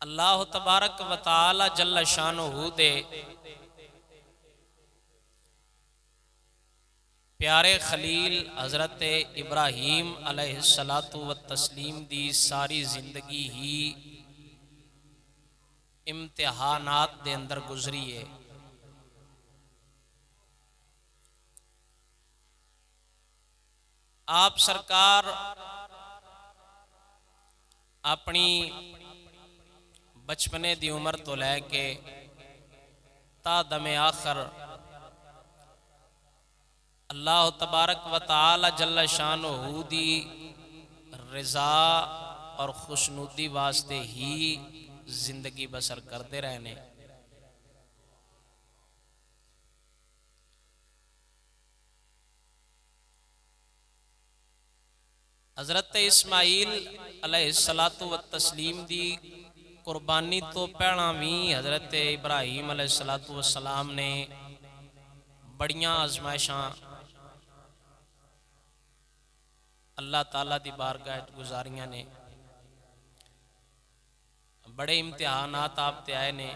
اللہ تبارک و تعالی جل شانہ دے پیارے خلیل حضرت ابراہیم علیہ السلام دی ساری زندگی ہی امتحانات دے اندر گزری ہے۔ آپ سرکار اپنی بچپنے دی عمر تو لے کے تا دم آخر اللہ تبارک و تعالی جل شانہ دی رضا اور خوشنودی واسطے ہی زندگی بسر کرتے رہنے۔ حضرت اسماعیل علیہ السلام دی قربانی تو پہلا بھی حضرت ابراہیم علیہ السلام نے بڑیاں آزمائشاں اللہ تعالیٰ دی بارگاہ گزاریاں نے، بڑے امتحانات آپ تے آئے نے،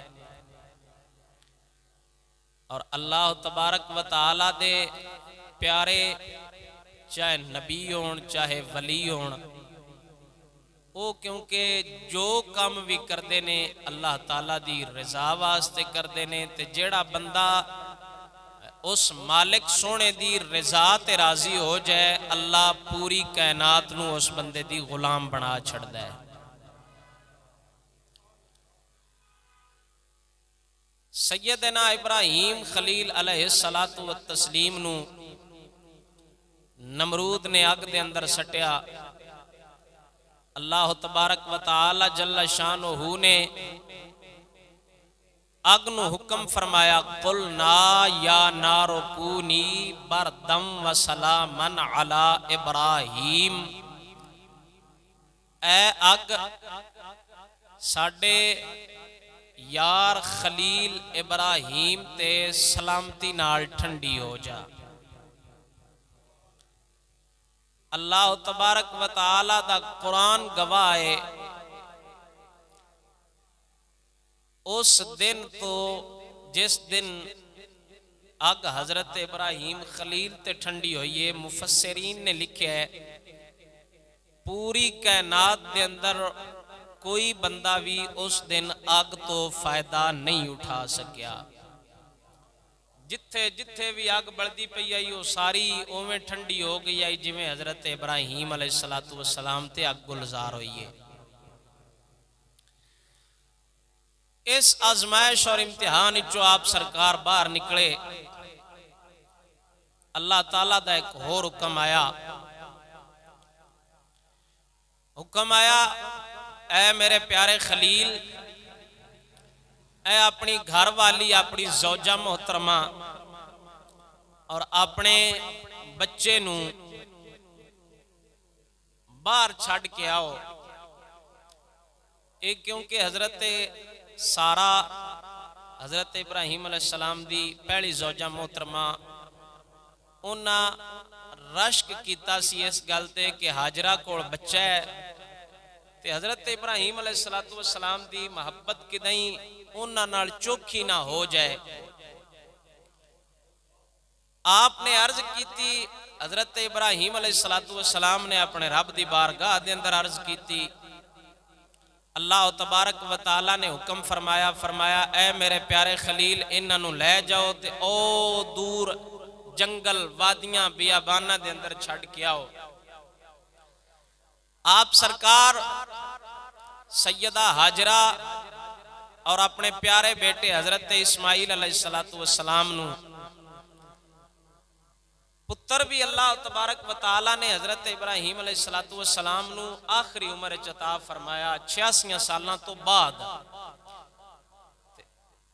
اور اللہ تبارک و تعالیٰ دے پیارے چاہے نبی ہون چاہے ولی ہون، وہ کیونکہ جو کام بھی کردے نے اللہ تعالیٰ دی رضا واسطے کردے نے، تے جیڑا بندہ اس مالک سونے دی رضا تے راضی ہو جائے، اللہ پوری کائنات نو اس بندے دی غلام بنا چھڑ دے۔ سیدنا ابراہیم خلیل علیہ السلام نو نمرود نے آگ دے اندر سٹیا، اللہ تبارک و تعالی جل شانہ نے آگ نو حکم فرمایا، قلنا یا نار کونی بردم و سلاما علی ابراہیم، اے آگ ساڑے یار خلیل ابراہیم تے سلامتی نال ٹھنڈی ہو جا۔ اللہ تبارک و تعالی دا قرآن گواہ ہے، اس دن تو جس دن آگ حضرت ابراہیم خلیل تے ٹھنڈی ہوئی ہے، مفسرین نے لکھا ہے پوری کائنات دے اندر کوئی بندہ بھی اس دن آگ تو فائدہ نہیں اٹھا سکیا۔ جتھے جتھے بھی آگ بڑھدی پئی آئی وہ ساری اویں ٹھنڈی ہو گئی آئی، جویں حضرت ابراہیم علیہ السلام تے آگ گلزار ہوئی ہے۔ اس آزمائش اور امتحان جو آپ سرکار باہر نکلے، اللہ تعالیٰ دا ایک اور حکم آیا، اے میرے پیارے خلیل، اے اپنی گھر والی اپنی زوجہ محترمہ اور اپنے بچے نو باہر چھڑ کے آؤ۔ ایک کیونکہ حضرت سارا حضرت ابراہیم علیہ السلام دی پہلی زوجہ محترمہ انہاں رشک کیتا سی اس گلتے کہ حاجرہ کوڑ بچہ ہے، تے حضرت ابراہیم علیہ السلام دی محبت کی دائیں انہاں نال چوکھی نہ ہو جائے۔ آپ نے عرض کی تھی، حضرت ابراہیم علیہ السلام نے اپنے رب دی بارگاہ دے اندر عرض کی تھی، اللہ تبارک و تعالیٰ نے حکم فرمایا اے میرے پیارے خلیل انہاں نو لے جاؤ تے او دور جنگل وادیاں بیابانہ دے اندر چھڑ کے آؤ۔ آپ سرکار سیدہ حاجرہ اور اپنے پیارے بیٹے حضرت اسماعیل علیہ السلام نو پتر بھی اللہ تبارک و تعالیٰ نے حضرت ابراہیم علیہ السلام نو آخری عمر عطا فرمایا 86 سالاں تو بعد،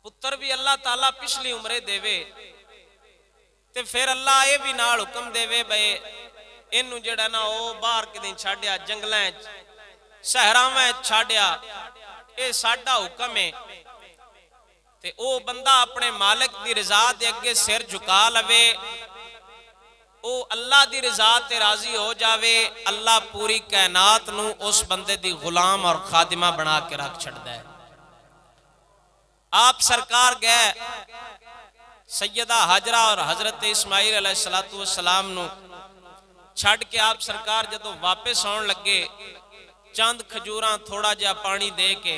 پتر بھی اللہ تعالیٰ پچھلی عمرے دے وے، تے پھر اللہ اے بھی نال حکم دے وے بھئی انہوں جڑا نا او باہر کے دن چھاڑیا، جنگلیں صحراویں چھاڑیا، اے ساڈا حکم ہے، تے او بندہ اپنے مالک دی رضا دے اگے سر جھکا لوے، او اللہ دی رضا تے راضی ہو جاوے، اللہ پوری کائنات نو اس بندے دی غلام اور خادمہ بنا کے رکھ چھڑ دے۔ آپ سرکار گئے سیدہ حاجرہ اور حضرت اسماعیل علیہ السلام نو چھڑ کے آپ سرکار جدو واپس آن لگے چاند کھجوراں تھوڑا جا پانی دے کے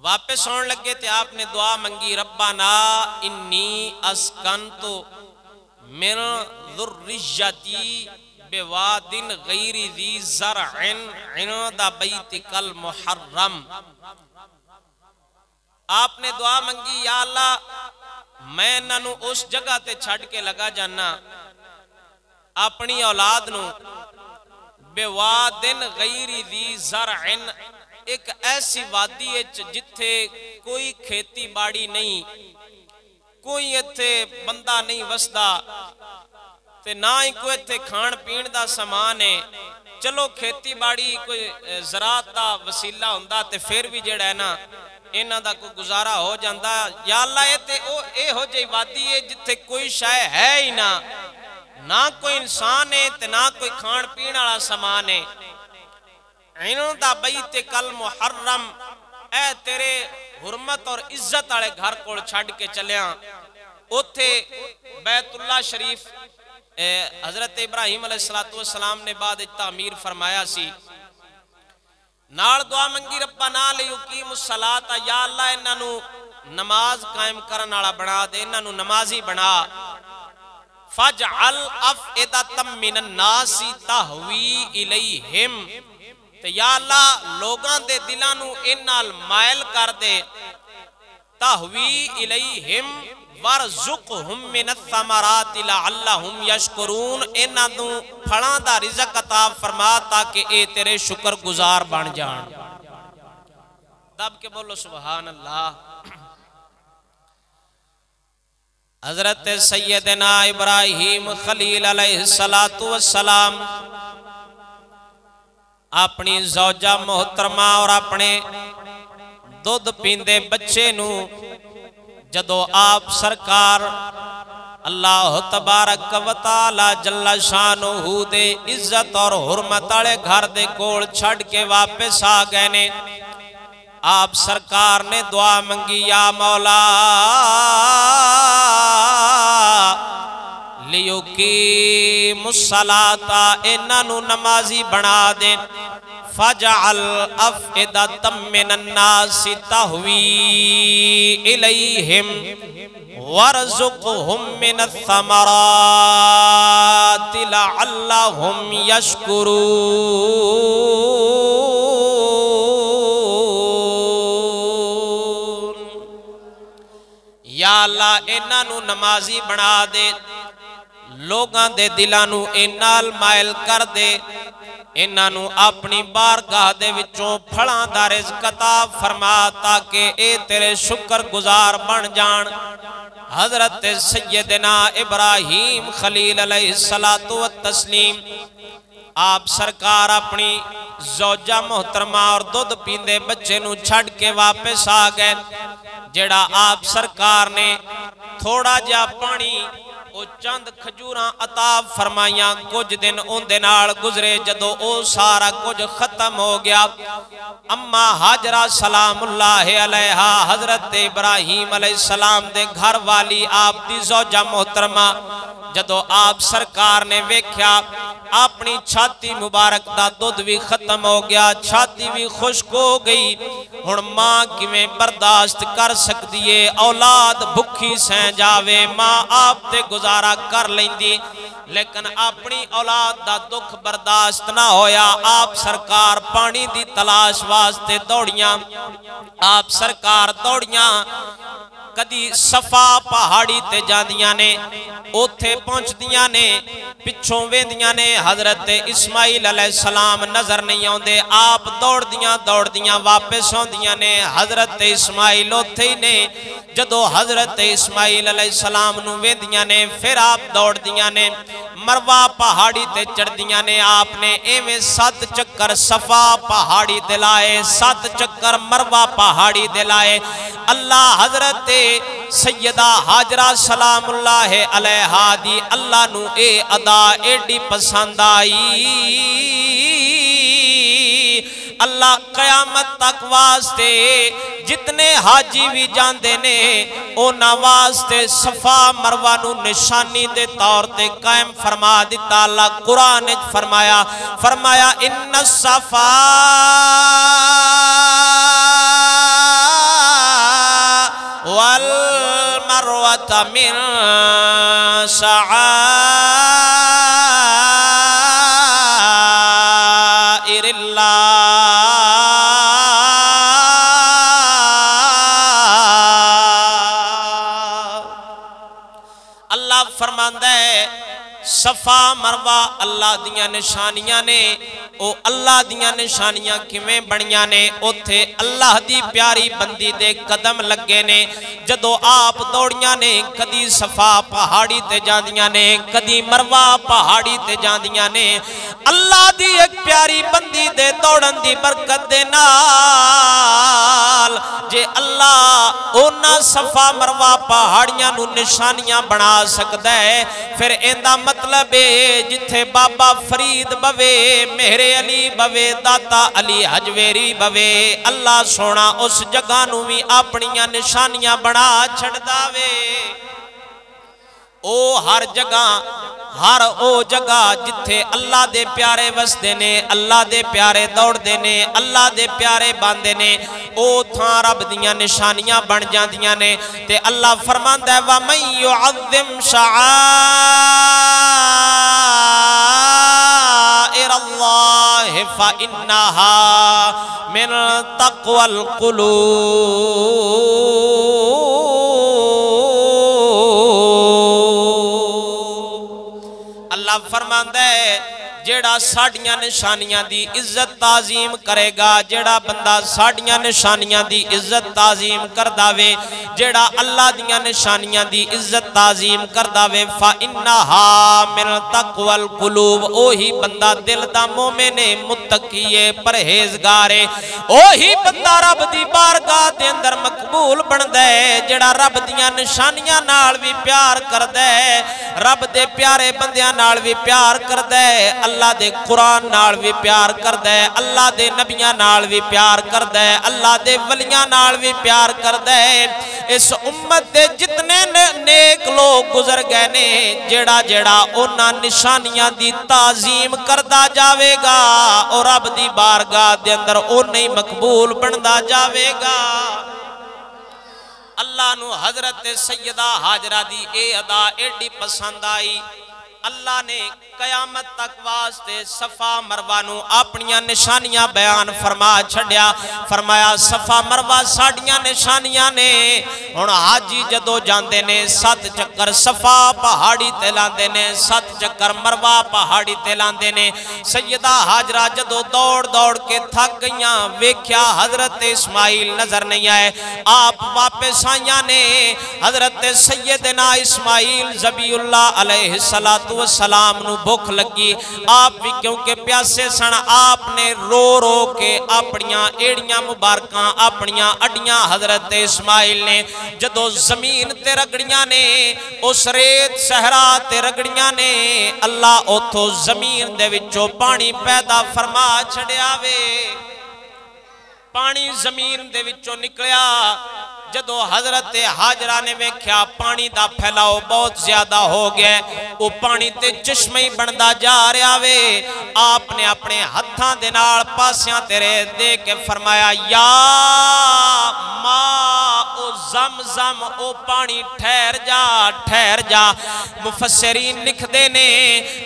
واپس آن لگے تے آپ نے دعا منگی ربنا انی اسکنتو من ذریتی بواد غیر ذی زرع عند بیتک المحرم. آپ نے دعا منگی یا اللہ میں انہوں اس جگہ تے چھڑ کے لگا جانا اپنی اولاد نو بواد غیر ذی زرع ایک ایسی وادی جتھے کوئی کھیتی باڑی نہیں کوئی اتھے بندہ نہیں وسدا تے نہ ہی کوئی اتھے کھان پین دا سامان ہے. چلو کھیتی باڑی کوئی زراعت دا وسیلہ ہوندا تے پھر بھی جڑا ہے نا انہاں دا کوئی گزارا ہو جاندا. یا اللہ اے ہو جئی وادی ہے جتھے کوئی شے ہے ہی نہ کوئی انسان ہے تے نہ کوئی کھان پین والا سامان ہے. عند بیتک المحرم اے تیرے حرمت اور عزت والے گھر کو چھڑ کے چلیاں. اوتھے بیت اللہ شریف حضرت ابراہیم علیہ السلام نے بعد تعمیر فرمایا سی. نال دعا منگی ربنا لیقیم الصلاۃ یا اللہ انہاں نو نماز قائم کرن والا بنا دے انہاں نو نمازی بنا. فجعل افئدۃ من الناس تہوی الیہم تے یا اللہ لوگاں دے دلاں نو ان نال مائل کر دے. تہوی الیہم ورزقہم من الثمرات لعلہم یشکرون انہاں نو پھلاں دا رزق عطا فرما تاکہ اے تیرے شکر گزار بن جان. دب کے بولو سبحان اللہ. حضرت سیدنا ابراہیم خلیل علیہ السلام اپنی زوجہ محترمہ اور اپنے دودھ پیندے بچے نو جدو آپ سرکار اللہ تبارک و تعالی جل شانہ دے عزت اور حرمت والے گھر دے کول چھڑ کے واپس آ گئے نے. آپ سرکار نے دعا منگی یا مولا لیقیم الصلاۃ انہاں نو نمازی بنا دے. فجعل افئدۃ من الناس تہوی الیہم وارزقہم من الثمرات لعلہم یشکرون. یا اللہ انہاں نو نمازی بنا دے لوگاں دے دلاں نو انال مائل کر دے انہاں نو اپنی بارگاہ دے وچوں پھلاں دا رزق عطا فرما تاکہ اے تیرے شکر گزار بن جان. حضرت سیدنا ابراہیم خلیل علیہ السلام آپ سرکار اپنی زوجہ محترمہ اور دودھ پیندے بچے نو چھڑ کے واپس آ گئے. جڑا آپ سرکار نے تھوڑا جا پانی او چند کھجوراں عطا فرمائیاں کچھ دن ان دنال گزرے جدو او سارا کچھ ختم ہو گیا. اما حاجرہ سلام اللہ علیہا حضرت ابراہیم علیہ السلام دے گھر والی آپ دی زوجہ محترمہ جدو آپ سرکار نے ویکھیا اپنی چھاتی مبارک دا دودھ بھی ختم ہو گیا چھاتی بھی خشک ہو گئی. ہن ماں کیویں برداشت کر سکدی اولاد بھکھی سہ جاوے ماں آپ تے گزارا کر لیندی لیکن اپنی اولاد دا دکھ برداشت نہ ہویا. آپ سرکار پانی دی تلاش واسطے دوڑیاں آپ سرکار دوڑیاں کدی صفا پہاڑی تے جاندیاں نے اوتھے پہنچ دیاں نے پچھوں ویندیاں نے حضرت اسماعیل علیہ السلام نظر نہیں آندے آپ دوڑ دیاں واپس ہوندیاں نے حضرت اسماعیل اوتھے ہی نے جدو حضرت اسماعیل علیہ السلام نو ویندیاں نے پھر آپ دوڑ دیاں نے مروہ پہاڑی تے چڑھ دیاں نے آپ نے ایویں 7 چکر صفا پہاڑی دلائے 7 چکر مروہ پہاڑی دلائے. اللہ حضرت سیدہ حاجرہ سلام اللہ علیہا دی اللہ نو اے ادا ایڈی پسند آئی. اللہ قیامت تک واسطے جتنے حاجی بھی جاندے نے اونا واسطے صفا مروہ نو نشانی دے طور تے قائم فرما دیتا اللہ قرآن فرمایا ان الصفا والمروة من شعائر اللہ اللہ فرماندہ ہے صفا مروہ اللہ دیاں نشانیاں نے او اللہ دیاں نشانیاں کیویں بنیاں نے اوتھے اللہ دی پیاری بندی دے قدم لگے نے جدو آپ دوڑیاں نے کدی صفا پہاڑی تے جاندیاں نے کدی مروہ پہاڑی تے جاندیاں نے اللہ دی ایک پیاری بندی دے دوڑن دی برکت دے نال جے اللہ اونا صفا مروہ پہاڑیاں نو نشانیاں بنا سکتا ہے پھر ایندہ مطلب ہے جتھے بابا فرید بوے مہر علی بوے داتا علی حجویری بوے اللہ سونا اس جگہ نو بھی اپنیاں نشانیاں بنا چھڑ داوے او ہر جگہ ہر او جگہ جتھے اللہ دے پیارے وسدے نے اللہ دے پیارے دوڑ دے نے اللہ دے پیارے باندے نے او تھاں رب دیاں نشانیاں بن جاندیاں نے تے اللہ فرماندا ہے وَمَن يُعَظِّمْ شَعَائِرَ اللَّهِ فَإِنَّهَا مِن تَقْوَى الْقُلُوبِ فرماندہ ہے جیڑا ساڑیاں نشانیاں دی عزت تعظیم کرے گا جیڑا بندہ ساڑیاں نشانیاں دی عزت تعظیم کر داوے جیڑا اللہ دیاں نشانیاں دی عزت تعظیم کر داوے فَإِنَّهَا مِن تَقْوَى الْقُلُوبِ اوہی بندہ دل دا مومن متقی پرہیزگار اوہی بندہ رب دی بارگاہ دے اندر مقبول بندہ ہے جیڑا رب دیاں نشانیاں نال بھی پیار کردہ ہے رب دے پیارے بندیاں نال بھی پیار کردہ ہے اللہ دے قرآن نال بھی پیار کردہ ہے اللہ دے نبیاں نال بھی پیار کردہ ہے اللہ دے ولیاں نال بھی پیار کردہ ہے اس امت دے جتنے نیک لوگ گزر گئے نے جیڑا جیڑا اونا نشانیاں دی تعظیم کردہ جاوے گا اور رب دی بارگاہ دے اندر اونے مقبول بندہ جاوے گا اللہ نو حضرت سیدہ حاجرہ دی اے ادا ایڈی پسند آئی اللہ نے قیامت تک واسطے صفا مروہ نو اپنیاں نشانیاں بیان فرما چھڑیا فرمایا صفا مروہ ساڑیاں نشانیاں نے ہن حاجی جدو جاندے نے 7 چکر صفا پہاڑی تے لاندے نے 7 چکر مروہ پہاڑی تے لاندے نے سیدہ حاجرہ جدو دوڑ دوڑ کے تھک گئیاں ویکھیا حضرت اسماعیل نظر نہیں آئے آپ واپس آئیاں نے حضرت سیدنا اسماعیل ذبی اللہ علیہ السلام نو بھوک لگی آپ بھی کیونکہ پیاسے سن آپ نے رو رو کے اپنیاں ایڑیاں مبارکاں اپنیاں اڈیاں حضرت اسماعیل نے جدو زمین تے رگڑیاں نے اس ریت صحرا تے رگڑیاں نے اللہ اتھو زمین دے وچوں پانی پیدا فرما چھڑیا وے پانی زمین دے وچوں نکلیا جدو حضرت حاجرہ نے ویکھیا پانی دا پھیلاؤ بہت زیادہ ہو گیا وہ پانی تے چشمیں بندہ جا رہا وے آپ نے اپنے ہتھاں دے نال پاسیاں تیرے دے کے فرمایا یا ماں او زمزم او پانی ٹھہر جا مفسرین لکھ دینے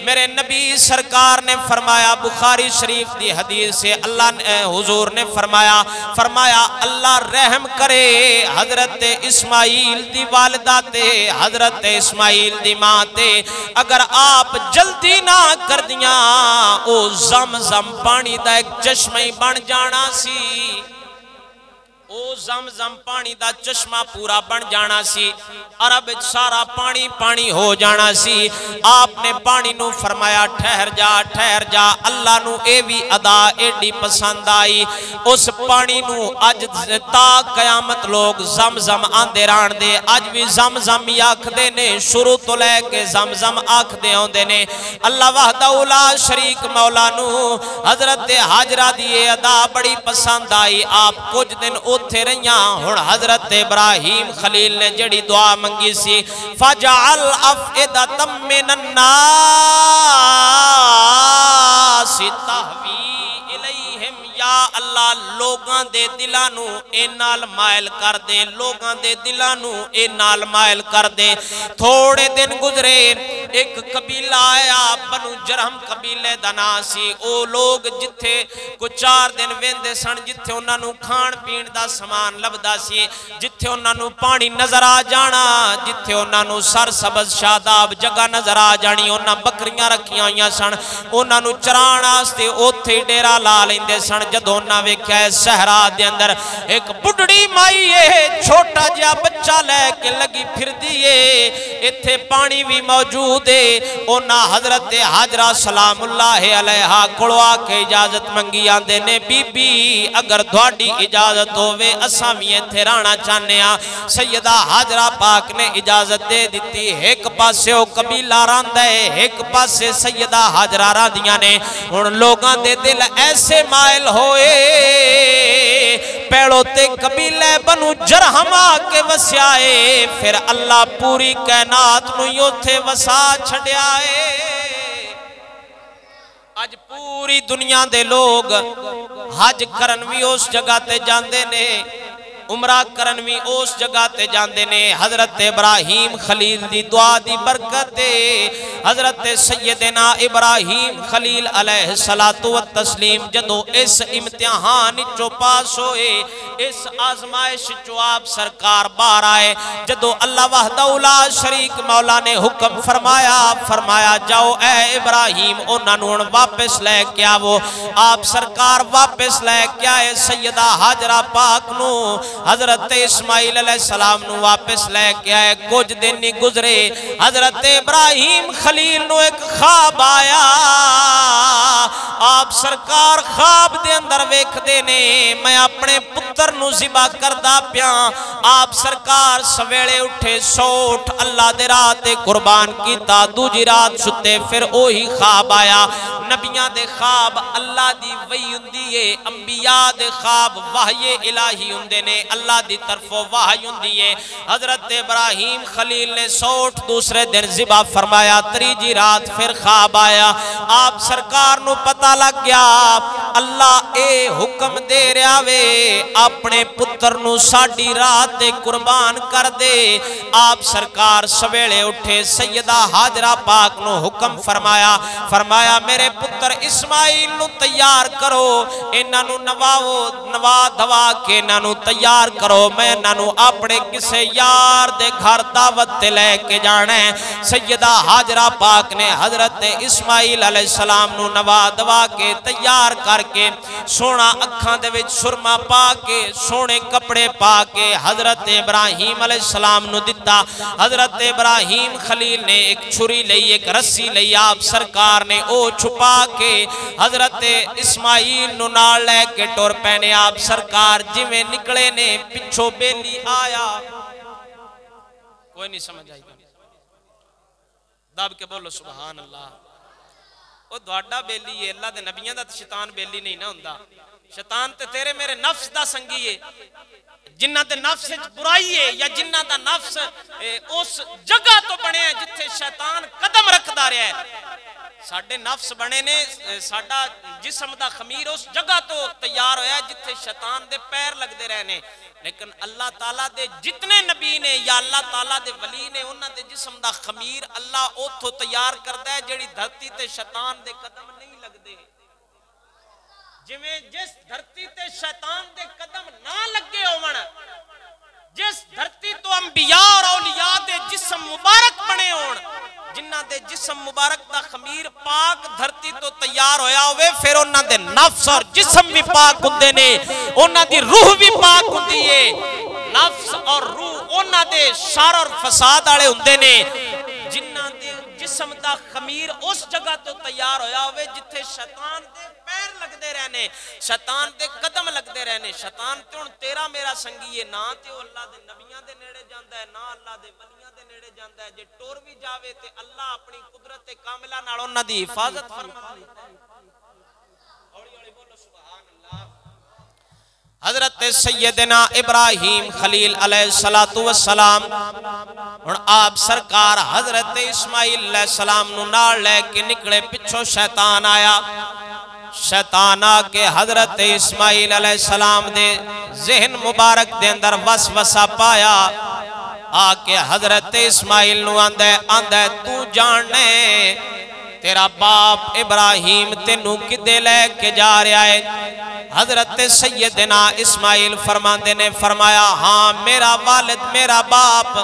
میرے نبی سرکار نے فرمایا بخاری شریف دی حدیث سے اللہ نے حضور نے فرمایا اللہ رحم کرے حضرت اسماعیل دی والدہ تے حضرت اسماعیل دی ماں تے اگر آپ جلدی نہ کر دیاں او زمزم پانی دا ایک چشمہ بن جانا سی او زمزم پانی دا چشمہ پورا بن جانا سی، عرب سارا پانی پانی ہو جانا سی۔ آپ نے پانی نو فرمایا ٹھہر جا ٹھہر جا، اللہ نو اے بھی ادا ایڈی پسند آئی، اس پانی نو اج تا قیامت لوگ زمزم آندے ران دے، اج بھی زمزم آکھ دے نے، شروع تو لے کے زمزم آکھ دے ہوں دے نے۔ اللہ وحدہ لا شریک مولا نو حضرت حاجرہ دیئے ادا بڑی پسند آئی، آپ کچھ دن اتھے رہیاں، ہن حضرت ابراہیم خلیل نے جڑی دعا منگی سی، فَجَعَلْ أَفْئِدَةً مِّنَ النَّاسِ تَهْوِي إِلَيْهِمْ، یا اللہ لوگاں دے دلانو اے نال مائل کر دے، لوگاں دے دلانو اے نال مائل کر دے۔ تھوڑے دن گزرے، ایک قبیلہ آیا، بنو جرہم قبیلے دنا سی، او لوگ جتھے کو 4 دن ویندے سن، جتھے انہاں نو کھان پین دا سامان لبدا سی، جتھے انہاں نو پانی نظر آ جانا، جتھے انہاں نو سر سبز شاداب جگہ نظر آ جانی، انہاں بکریاں رکھیاں ہوئیاں سن، انہاں نو چران واسطے اوتھے ڈیرا لا لیندے سن۔ جدوں انہاں ویکھیا ہے صحرا دے اندر ایک بڈڑی مائی ہے، چھوٹا جہا بچہ لے کے لگی پھردی ہے، ایتھے پانی بھی موجود ہے، انہاں حضرت حاجرہ سلام اللہ علیہا کولوں آ کے اجازت منگی، آندے نے بی بی اگر تہاڈی اجازت ہووے اساں وی ایتھے رہنا چاہنے ہاں۔ سیدہ حاجرہ پاک نے اجازت دے دتی، ایک پاسے او قبیلہ راندا ہے، ایک پاسے سیدہ حاجرہ راندیاں نے۔ ہن لوگاں دے دل ایسے مائل ہوئے، پیڑوں تے قبیلے بنو جرہم آ کے وسیائے، پھر اللہ پوری کائنات نو یوتھے وسا چھڑیا ہے۔ آج پوری دنیا دے لوگ حج کرن بھی اس جگہ تے جاندے نے، عمرہ کرن بھی اس جگہ تے جاندے نے۔ حضرت ابراہیم خلیل دی دعا دی برکت دے، حضرت سیدنا ابراہیم خلیل علیہ السلام جدو اس امتحان چو پاس ہوئے، اس آزمائش چو آپ سرکار بار آئے، جدو اللہ وحدہ لا شریک مولا نے حکم فرمایا جاؤ اے ابراہیم انہاں نوں واپس لے کے آو۔ آپ سرکار واپس لے کے آئے، سیدہ حاجرہ پاک نو حضرت اسماعیل علیہ السلام نو واپس لے کے آئے۔ کچھ دن نہیں گزرے، حضرت ابراہیم خلیل نو ایک خواب آیا، آپ سرکار خواب دے اندر ویکھ دے نے میں اپنے پتر نو ذبح کردا پیاں۔ آپ سرکار سویرے اٹھے، سوٹ اللہ دے راہ تے قربان کیتا، دوجی رات ستے، پھر اوہی خواب آیا۔ نبیاں دے خواب اللہ دی وحی ہوندی ہے، انبیاء دے خواب وحی الہی ہوندے نے، اللہ دی طرفوں وحی ہوندی ہے۔ حضرت ابراہیم خلیل نے سوٹ دوسرے دن ذبح فرمایا، تریجی رات پھر خواب آیا۔ آپ سرکار نو پتہ لگ گیا اللہ اے حکم دے رہا وے اپنے پتر نو ساڈی رات دے قربان کر دے۔ آپ سرکار سویرے اٹھے، سیدہ حاجرہ پاک نو حکم فرمایا میرے پتر اسماعیل نو تیار کرو، انہاں نو نوا دوا کے انہاں نو تیار کرو، میں انہاں نو اپنے کسے یار دے گھر دعوت تے لے کے جانا ہے۔ سیدہ حاجرہ پاک نے حضرت اسماعیل علیہ السلام نو نوا دوا کے تیار کر کے، سونا اکھاں دے وچ سرما پا کے، سونے کپڑے پا کے حضرت ابراہیم علیہ السلام نو دتا۔ حضرت ابراہیم خلیل نے ایک چھری لئی، ایک رسی لئی، آپ سرکار نے او چھپا کے حضرت اسماعیل نو نال لے کے ٹور پہنے۔ آپ سرکار جویں نکلے نے پچھو بیلی آیا، کوئی نہیں سمجھ آئی، دب کے بولو سبحان اللہ۔ وہ دوڑا بیلی ہے، اللہ دے نبیان دا شیطان بیلی نہیں نہ ہوندہ، شیطان تے تیرے میرے نفس دا سنگی ہے، جنہ دے نفس برائی ہے یا جنہ دا نفس اس جگہ تو بنے ہیں جتھے شیطان قدم رکھ دا رہا ہے۔ ساڑھے نفس بنے نے، ساڑھا جسم دا خمیر اس جگہ تو تیار ہویا ہے جتھے شیطان دے پیر لگ دے رہنے، لیکن اللہ تعالیٰ دے جتنے نبی نے یا اللہ تعالیٰ دے ولی نے انہاں دے جسم دا خمیر اللہ اوتھو تیار کردہ ہے جیڑی دھرتی تے شیطان دے قدم نہیں لگ دے۔ جس دھرتی تے شیطان دے قدم نہ لگے ہومن، جس دھرتی تو انبیاء اور اولیاء دے جسم مبارک بنے ہون، جنہ دے جسم مبارک دا خمیر پاک دھرتی تو تیار ہویا ہوئے، پھر انہاں دے نفس اور جسم بھی پاک ہوندے نے۔ انہاں دی روح بھی پاک ہوندی ہے نفس اور روح انہاں دے شر اور فساد والے ہوندے نے جنہاں دے جسم دا خمیر اس جگہ تو تیار ہویا ہوئے جتھے شیطان دے پیر لگ دے رہنے شیطان دے قدم لگ دے رہنے شیطان تے ہن تیرا میرا سنگی ہے نہ تے اللہ دے نبیاں دے نیڑے جاندا ہے نہ اللہ دے ولیاں دے نیڑے جاندا ہے جے ٹور بھی جاوے تے اللہ اپنی قدرت کاملہ نال انہاں دی حفاظت فرما لیتا ہے اوڑی اوڑی بولو سبحان اللہ حضرت سیدنا ابراہیم خلیل علیہ السلام اور آپ سرکار حضرت اسماعیل علیہ السلام نو نال لے کے نکلے پچھو شیطان آیا شیطان آکے حضرت اسماعیل علیہ السلام دے ذہن مبارک دے اندر وسوسہ پایا آکے حضرت اسماعیل نو آندے تو جاننے تیرا باپ ابراہیم تینو کدے لے کے جا رہا ہے حضرت سیدنا اسماعیل فرماندے نے فرمایا ہاں میرا والد میرا باپ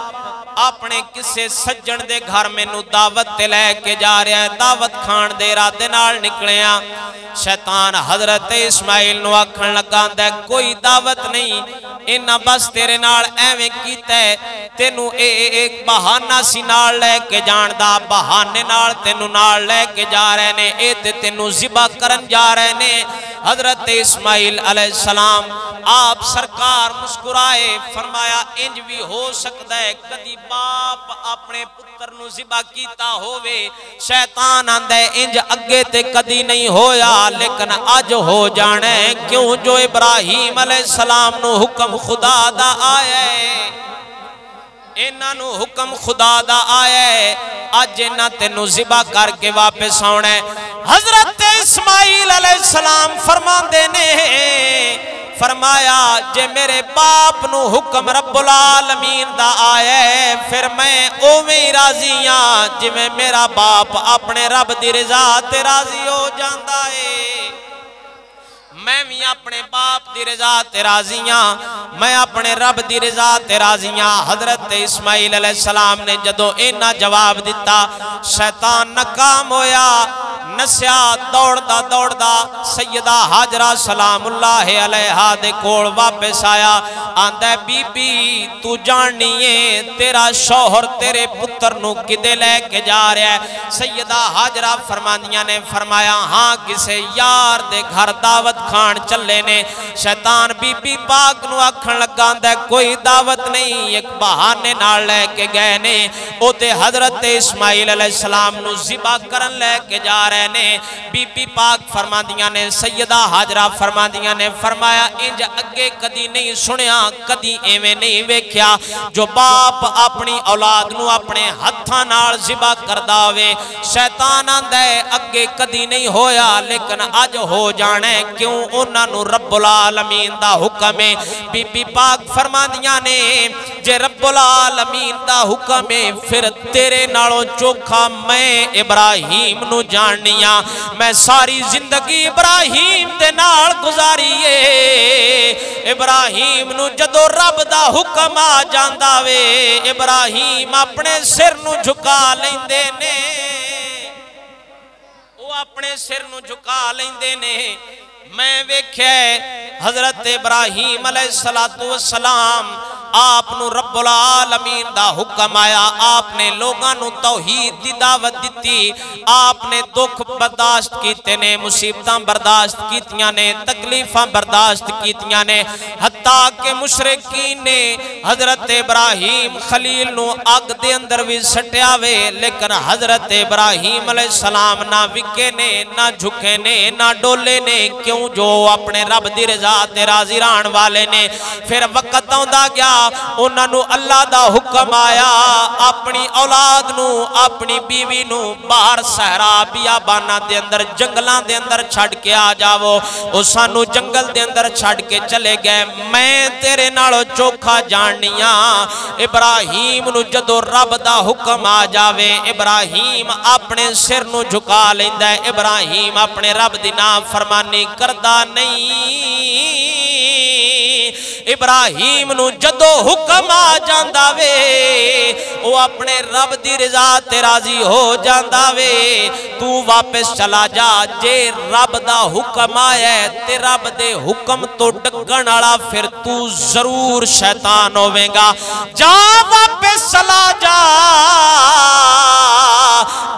اپنے کسے سجن دے گھر میں نو دعوت تے لے کے جا رہا ہے دعوت کھان دے ارادے نال نکلیاں شیطان حضرت اسماعیل نو آکھن لگا دے کوئی دعوت نہیں انہاں بس تیرے نال ایویں کیتا ہے تینو ایک بہانہ سی نال لے کے جان دا بہانے نال تینو نال لے کے جا رہے نے اے تے تینو ذبح کرن جا رہے نے حضرت اسماعیل علیہ السلام آپ سرکار مسکرائے فرمایا انج بھی ہو سکتا ہے کدی باپ اپنے پتر نو ذبح کیتا ہووے شیطان آندے انج اگے تے کدی نہیں ہویا لیکن اج ہو جانے کیوں جو ابراہیم علیہ السلام نو حکم خدا دا آیا ہے انہاں نو حکم خدا دا آیا ہے اج انہاں تینو ذبح کر کے واپس آنا ہے حضرت اسماعیل علیہ السلام فرماندے نے فرمایا جے میرے باپ نو حکم رب العالمین دا آیا ہے پھر میں اوویں راضی ہاں جے میرا باپ اپنے رب دی رضا تے راضی ہو جاندا ہے میں بھی اپنے باپ دی رضا تے راضی ہاں میں اپنے رب دی رضا تے راضی ہاں حضرت اسماعیل علیہ السلام نے جدو اینا جواب دیتا شیطان ناکام ہویا نسیا دوڑ دا سیدہ حاجرہ سلام اللہ علیہا دے کول واپس آیا آندہ بی بی تو جاننی ہے تیرا شوہر تیرے پتر نو کدے لے کے جا رہا ہے سیدہ حاجرہ فرماندیاں نے فرمایا ہاں کسے یار دے گھر دعوت کھان چلے نے شیطان بی بی پاک نو آکھن لگا آندہ کوئی دعوت نہیں ایک بہانے نال لے کے گئے نے او تے حضرت اسماعیل علیہ السلام نو ذبح کرن لے کے جا رہے نے بی بی پاک فرماندیاں نے سیدہ حاجرہ فرماندیاں نے فرمایا انج اگے کدی نہیں سنیا کدی ایویں نہیں ویکھیا جو باپ اپنی اولاد نو اپنے ہتھاں نال ذبح کردا ہوے شیطان آندا ہے اگے کدی نہیں ہویا لیکن اج ہو جانے کیوں انہاں نو رب العالمین دا حکم ہے بی بی پاک فرماندیاں نے جے رب العالمین دا حکم ہے پھر تیرے نالوں چوکھا میں ابراہیم نو جاننیاں میں ساری زندگی ابراہیم دے نال گزاریے ابراہیم نو جدو رب دا حکم آ جاندا وے ابراہیم اپنے سر نو جھکا لیندے نے وہ اپنے سر نو جھکا لیندے نے میں ویکھے حضرت ابراہیم علیہ السلام آپ نو رب العالمین دا حکم آیا آپ نے لوگاں نو توحید دی دعوت دیتی آپ نے دکھ برداشت کیتے نے مصیبتاں برداشت کیتیاں نے تکلیفاں برداشت کیتیاں نے حتیٰ کہ مشرکین نے حضرت ابراہیم خلیل نو آگ دے اندر بھی سٹیا وے لیکن حضرت ابراہیم علیہ السلام نہ وکے نے نہ جھکے نے نہ ڈولے نے کیوں جو اپنے رب دی رضا تے راضی رہن والے نے پھر وقت آندا گیا انہاں نو اللہ دا حکم آیا اپنی اولاد نو اپنی بیوی نو باہر صحرا بیابانہ دے اندر جنگلاں دے اندر چھڑ کے آ جاؤ او سانو جنگل دے اندر چھڑ کے چلے گئے میں تیرے نالو چوکھا جاننیاں ابراہیم نو جدو رب دا حکم آ جاوے ابراہیم اپنے سر نو جھکا لیندا ہے ابراہیم اپنے رب دی نافرمانی کردا نہیں ابراہیم نو جدو حکم آ جاندا وے او اپنے رب دی رضا تے راضی ہو جاندا وے تو واپس چلا جا جے رب دا حکم آیا ہے تے رب دے حکم تو ڈگن والا پھر تو ضرور شیطان ہوے گا جا واپس چلا جا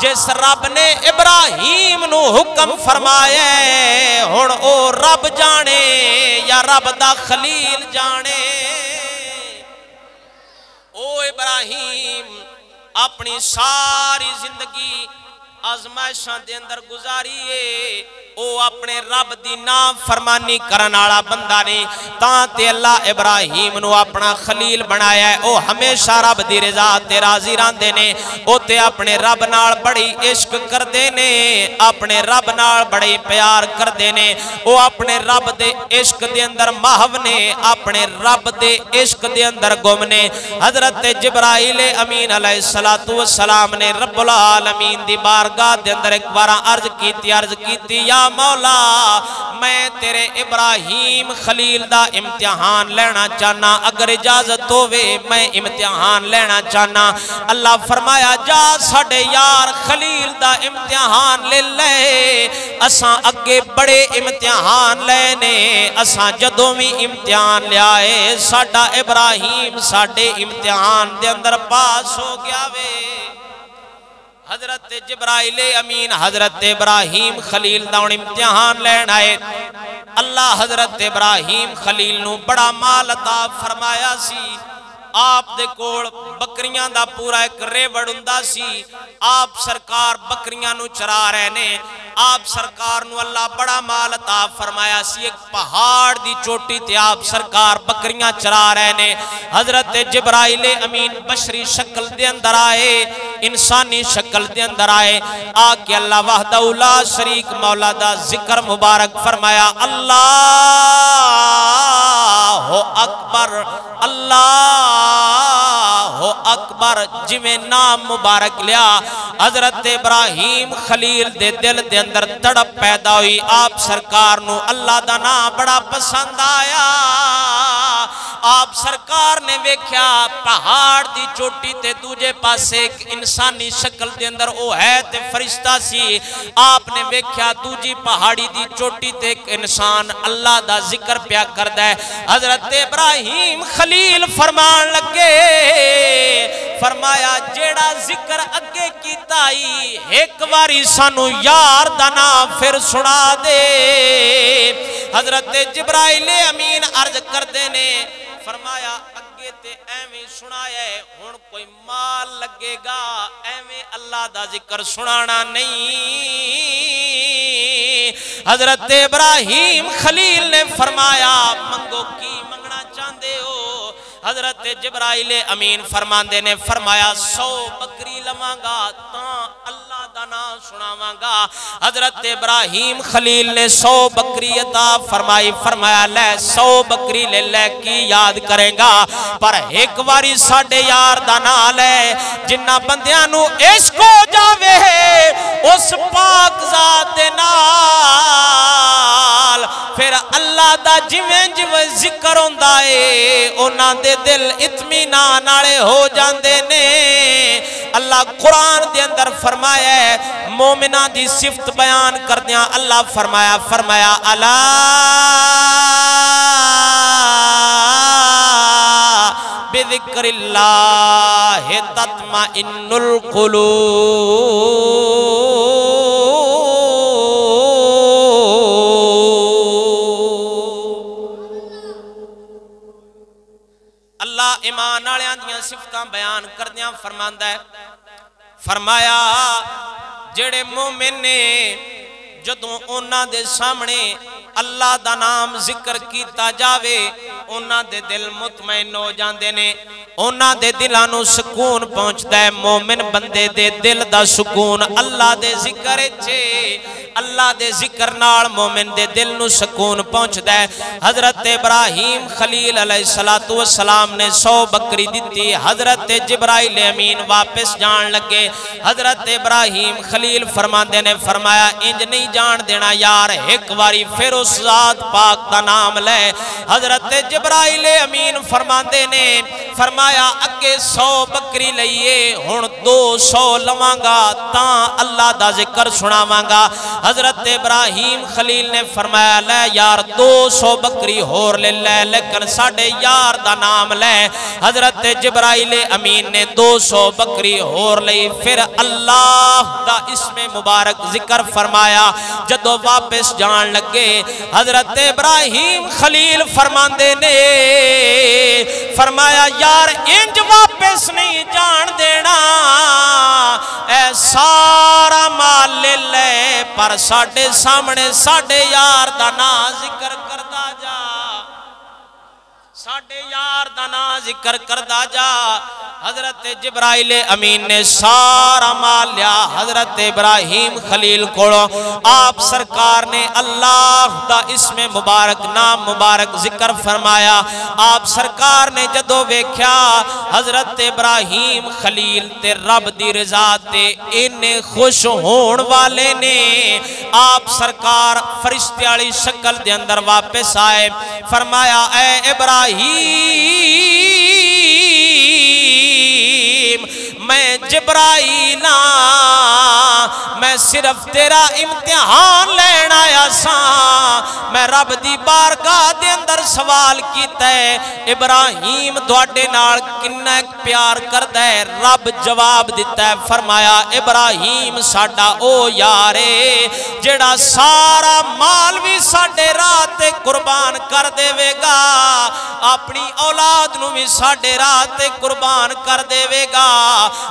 جس رب نے ابراہیم نو حکم فرمایا ہے ہن او رب جانے یا رب دا خلیل جانے او ابراہیم اپنی ساری زندگی آزمائشاں دے اندر گزاریے او اپنے رب دی نام فرمانی کرن والا بندہ نہیں تاں تے اللہ ابراہیم نو اپنا خلیل بنایا ہے او ہمیشہ رب دی رضا تے راضی رہندے نے او تے اپنے رب نال بڑی عشق کردے نے اپنے رب نال بڑی پیار کردے نے او اپنے رب دے عشق دے اندر محو نے اپنے رب دے عشق دے اندر گم نے حضرت جبرائیل امین علیہ السلام نے رب العالمین دی بارگاہ دے اندر ایک بار عرض کیتی یا مولا میں تیرے ابراہیم خلیل دا امتحان لینا چاہنا اگر اجازت ہوئے میں امتحان لینا چاہنا اللہ فرمایا جا ساڑے یار خلیل دا امتحان لے لے اساں اگے بڑے امتحان لینے اساں جدوں بھی امتحان لے آئے ساڑا ابراہیم ساڑے امتحان دے اندر پاس ہو گیا وے حضرت جبرائیل امین حضرت ابراہیم خلیل داؤن امتحان لین آئے اللہ حضرت ابراہیم خلیل نو بڑا مال عطا فرمایا سی آپ دے کوڑ بکریاں دا پورا ایک ریوڑ ہوندا سی آپ سرکار بکریاں نو چرا رہے نے آپ سرکار نو اللہ بڑا مال عطا فرمایا سی ایک پہاڑ دی چوٹی تے آپ سرکار بکریاں چرا رہے نے حضرت جبرائیل امین بشری شکل دے اندر آئے انسانی شکل دے اندر آئے آکے اللہ وحدہ لا شریک مولا دا ذکر مبارک فرمایا اللہ اکبر اللہ اکبر جویں نام مبارک لیا حضرت ابراہیم خلیل دے دل دے اندر تڑپ پیدا ہوئی آپ سرکار نو اللہ دا نام بڑا پسند آیا آپ سرکار نے ویکھیا پہاڑ دی چوٹی تے دوجے پاسے ایک انسانی شکل دے اندر او ہے تے فرشتہ سی آپ نے ویکھیا دوجی پہاڑی دی چوٹی تے ایک انسان اللہ دا ذکر پیا کردہ ہے حضرت ابراہیم خلیل فرمان لگے فرمایا جیڑا ذکر اگے کیتا ہی ایک واری سانو یار دا نام پھر سنا دے حضرت جبرائیل امین عرض کر دینے فرمایا اگے تے ایویں سنایا ہے ہن کوئی مال لگے گا ایویں اللہ دا ذکر سنانا نہیں حضرت ابراہیم خلیل نے فرمایا منگو کی منگنا چاہندے ہو حضرت جبرائیل امین فرماندے نے فرمایا 100 بکری لمانگا تاں اللہ دا نام سناواں حضرت ابراہیم خلیل نے 100 بکری عطا فرمائی فرمایا لے 100 بکری لے لے کی یاد کریں گا پر ایک واری ساڑے یار دا نام لے جنہ بندیاں نو عشق ہو جاوے اس پاک ذات نال پھر اللہ دا جویں جویں ذکر ہوندا ہے انہاں دے دل اطمینان نالے ہو جاندے نے اللہ قرآن دے اندر فرمایا ہے مومنہ دی صفت بیان کر دیا اللہ فرمایا الا بذکر اللہ تطمئن القلوب اللہ ایمان آلیاں دیاں صفتاں بیان کردیاں فرماندہ ہے فرمایا جڑے مومن نے جدوں انہاں دے سامنے اللہ دا نام ذکر کیتا جاوے انہاں دے دل مطمئن ہو جاندے نے انہاں دے دلانو سکون پہنچدا ہے مومن بندے دے دل دا سکون اللہ دے ذکر چھے اللہ دے ذکر نال مومن دے دل نو سکون پہنچدا ہے حضرت ابراہیم خلیل علیہ السلام نے 100 بکری دیتی حضرت جبرائیل امین واپس جان لگے حضرت ابراہیم خلیل فرماندے نے فرمایا انج نہیں جان دینا یار ایک واری پھر اس ذات پاک دا نام لے حضرت جبرائیل امین فرماندے نے فرمایا اگے 100 بکری لئیے ہن 200 لواں تاں اللہ دا ذکر سناواں گا حضرت ابراہیم خلیل نے فرمایا لے یار 200 بکری ہور لے لے لیکن ساڑھے یار دا نام لے حضرت جبرائیل امین نے 200 بکری ہور لئی پھر اللہ دا اسم مبارک ذکر فرمایا جدو واپس جان لگے حضرت ابراہیم خلیل فرماندے نے فرمایا یار انج واپس نہیں جان دینا اے سارا مال لے لے پر ساڑھے سامنے ساڑھے یار دا نا ذکر کردہ جا ساڑھے یار دا نا ذکر کردہ جا حضرت جبرائیل امین نے سارا مال لیا حضرت ابراہیم خلیل کوڑو آپ سرکار نے اللہ دا اسم مبارک نام مبارک ذکر فرمایا آپ سرکار نے جدو ویکھیا حضرت ابراہیم خلیل تے رب دی رضا تے انہیں خوش ہون والے نے آپ سرکار فرشتے والی شکل دے اندر واپس آئے فرمایا اے ابراہیم میں جبرائیل میں صرف تیرا امتحان لینا آیا ساں میں رب دی بارگاہ دے اندر سوال کیتا ہے ابراہیم دوڑے نال کنہ ایک پیار کردہ ہے رب جواب دیتا ہے فرمایا ابراہیم ساڑھا او یارے جڑا سارا مال بھی ساڑھے رات قربان کر دے وے گا اپنی اولاد نو بھی ساڑھے رات قربان کر دے وے گا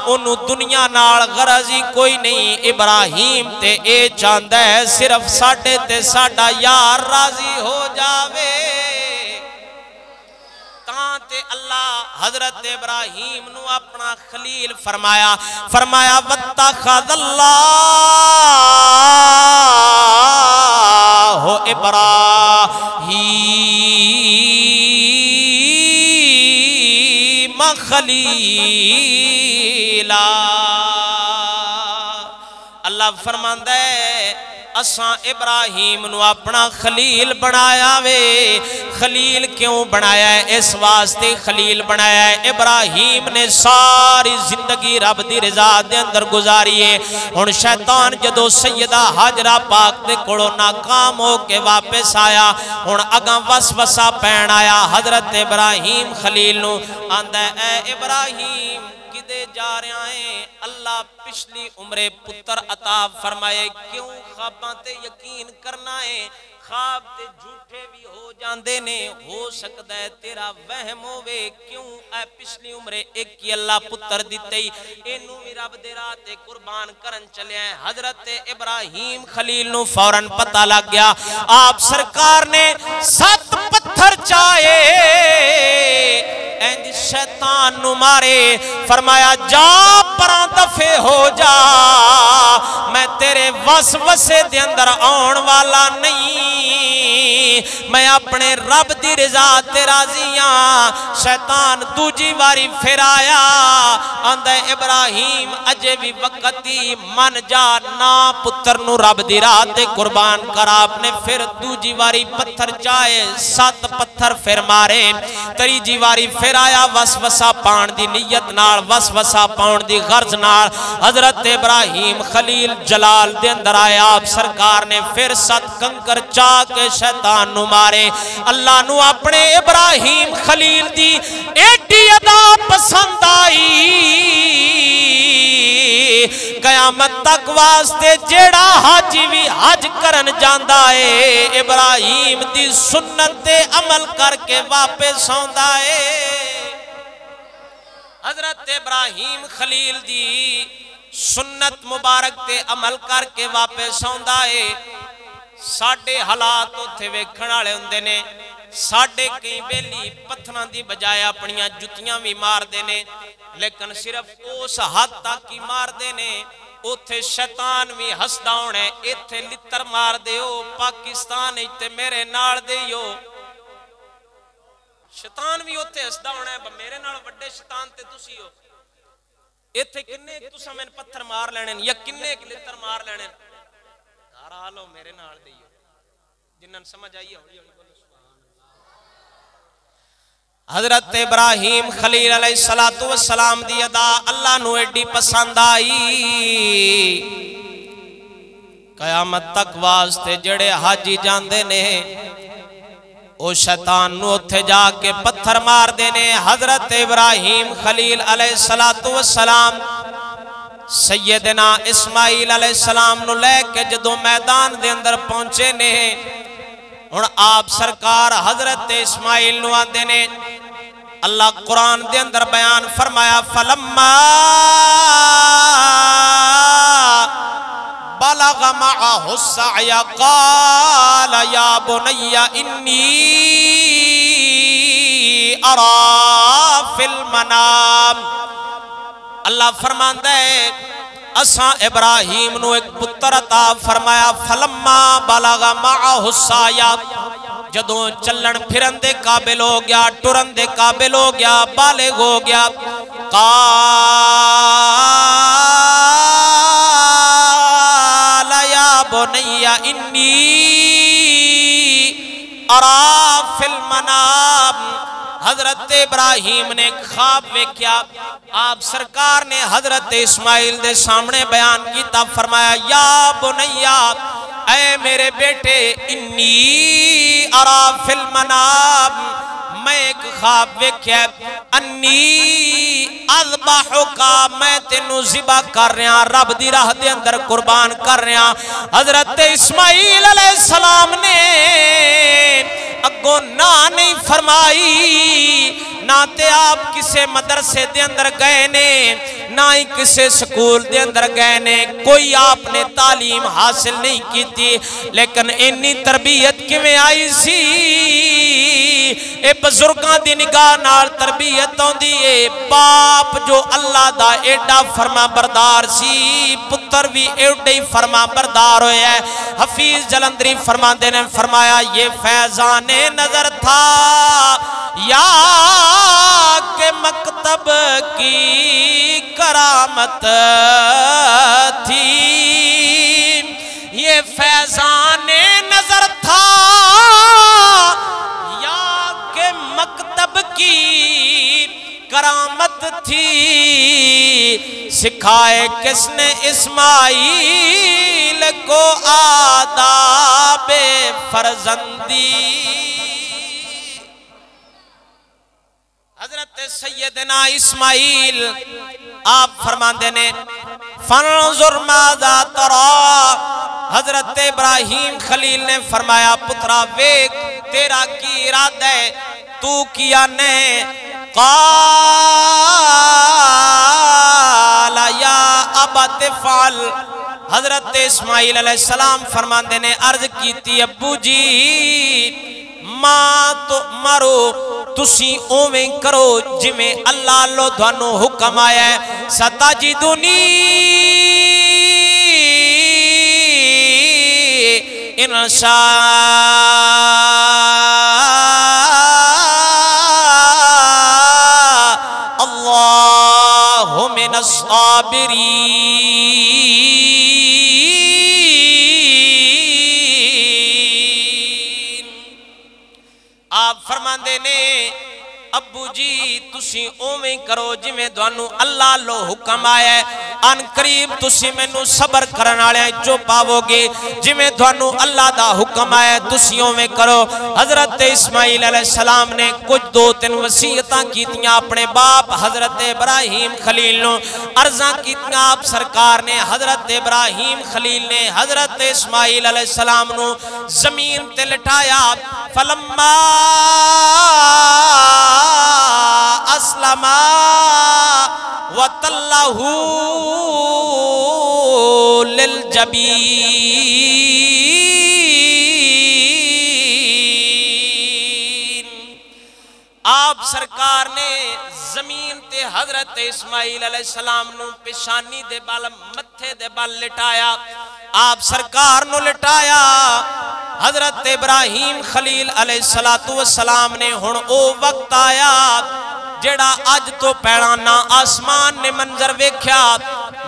انہوں دنیا نال غرضی کوئی نہیں ابراہیم تے اے چاندہ ہے صرف ساڑھے تے ساڑھا یار راضی ہو جاوے تے اللہ حضرت ابراہیم نو اپنا خلیل فرمایا وَاتَّخَذَ اللَّهُ إِبْرَاهِيمَ خَلِيلًا اللہ فرماندہ ہے اساں ابراہیم نو اپنا خلیل بنایا وے خلیل کیوں بنایا ہے اس واسطے خلیل بنایا ہے ابراہیم نے ساری زندگی رب دی رضا دے اندر گزاری ہے ہن شیطان جدو سیدہ حاجرہ پاک دے کڑو ناکام ہو کے واپس آیا ہن اگاں وسوسہ پین آیا حضرت ابراہیم خلیل نو آندہ اے ابراہیم دے جا رہے ہیں اللہ پچھلی عمرے پتر عطا فرمائے کیوں خواباں تے یقین کرنا ہے خواب تے جھوٹے بھی ہو جاندے نے ہو سکتا ہے تیرا وہم ہوئے کیوں اے پچھلی عمرے ایک کی اللہ پتر دیتے ہی انہوں بھی رب دے راتے قربان کرن چلے ہیں حضرت ابراہیم خلیل نو فوراں پتہ لگ گیا آپ سرکار نے 7 پتھر چاہے اینج شیطان نو مارے فرمایا جا پران دفع ہو جا میں تیرے وسوسے دے اندر آن والا نہیں میں اپنے رب دی رضا تے راضیاں شیطان دوجی واری پھر آیا آندھے ابراہیم اجے بھی وقتی من جا نا پتر نو رب دی راہ تے قربان کر آپ نے پھر دوجی واری پتھر چاہے 7 پتھر پھر مارے تریجی واری پھر آیا وسوسہ پان دی نیت نال وسوسہ پان دی غرض نال حضرت ابراہیم خلیل جلال دے اندر آیا آپ سرکار نے پھر 7 کنکر چاہ کے شیطان نو مارے اللہ نو اپنے ابراہیم خلیل دی ایڈی ادا پسند آئی قیامت تک واسطے جیڑا حاجی بھی حج کرن جاندہ ہے ابراہیم دی سنت تے عمل کر کے واپس آندہ ہے حضرت ابراہیم خلیل دی سنت مبارک تے عمل کر کے واپس آندہ ہے ساڑھے حالات ہوتے ویکھن والے ہوندے نے ساڑھے کئی بیلی پتھراں دی بجائے اپنیاں جتیاں بھی مار دینے لیکن صرف اس حد تک کی مار دینے اوتھے شیطان بھی ہسدا ہونا ہے ایتھے لتر مار دیو پاکستان تے میرے نال دیو شیطان بھی اوتھے ہسدا ہونا ہے میرے نال بڑے شیطان تے تسی ہو ایتھے کنے تساں میں پتھر مار لینے یا کنے لتر مار لینے گھر آلو میرے نال دیو جنہاں سمجھ آئی ہے حضرت ابراہیم خلیل علیہ السلام دی ادا اللہ نو ایڈی پسند آئی قیامت تک واسطے جڑے حاجی جاندے نے او شیطان نو اتھے جا کے پتھر مار دینے حضرت ابراہیم خلیل علیہ السلام سیدنا اسماعیل علیہ السلام نو لے کے جدو میدان دے اندر پہنچے نے اور آپ سرکار حضرت اسماعیل نو آندے نے اللہ قرآن دے اندر بیان فرمایا فلما بلغ معه السعي قال يا بني إني أرى في المنام اللہ فرماندا ہے اساں ابراہیم نو ایک پتر عطا فرمایا فلما بلغ معه السعي جدوں چلن پھرن دے قابل ہو گیا ٹرن دے قابل ہو گیا بالغ ہو گیا قال یا بنی انی ارا فی المنام حضرت ابراہیم نے خواب ویکھیا آپ سرکار نے حضرت اسماعیل دے سامنے بیان کیتا فرمایا یا بنیا اے میرے بیٹے انی ارا فی المنام میں ایک خواب ویکھیا انی اذبحکا میں تینو ذبح کر رہا رب دی راہ دے اندر قربان کر رہا حضرت اسماعیل علیہ السلام نے اگوں نہ نہیں فرمائی نہ تے آپ کسے مدرسے دے اندر گئے نے نہ ہی کسے سکول دے اندر گئے نے کوئی آپ نے تعلیم حاصل نہیں کی تھی لیکن انی تربیت کیویں آئی سی اے بزرگاں دی نگاہ نال تربیت ہوندی ہے باپ جو اللہ دا ایڈا فرما بردار سی پتر بھی ایڈا ہی فرما بردار ہویا ہے حفیظ جلندری فرماندے نے فرمایا یہ فیضان نظر تھا یا کہ مکتب کی کرامت تھی یہ فیضان نظر تھا یا کہ مکتب کی کرامت تھی سکھائے کس نے اسماعیل کو آداب فرزندی حضرت سیدنا اسماعیل آپ فرماندے نے فانظر ماذا ترى حضرت ابراہیم خلیل نے فرمایا پترا ویک تیرا کی ارادہ ہے تو کیا نے قال یا ابت فعل حضرت اسماعیل علیہ السلام فرماندے نے عرض کیتی ابو جی ماں تو مرو تسی اویں کرو جمیں اللہ اللہ دھانو حکم آیا ہے ستاجدونی انشاء اللہ من الصابرین آپ فرماندے نے ابو جی تسی اویں کرو جمیں دوانو اللہ لو حکم آیا ہے ان قریب تسی میں نو صبر کرن آلے جو پاو گے جمیں دوانو اللہ دا حکم آیا ہے تسی اویں کرو حضرت اسماعیل علیہ السلام نے کچھ دو تین وصیتاں کیتیاں اپنے باپ حضرت ابراہیم خلیل نو عرضاں کیتیاں آپ سرکار نے حضرت ابراہیم خلیل نے حضرت اسماعیل علیہ السلام نو زمین تے لٹایا فلما اسلما وطلہ للجبین آپ سرکار نے زمین تے حضرت اسماعیل علیہ السلام نو پیشانی دے بال متھے دے بال لٹایا آپ سرکار نو لٹایا حضرت ابراہیم خلیل علیہ السلام نے ہن او وقت آیا جڑا اج تو پہلا نہ آسمان نے منظر ویکھیا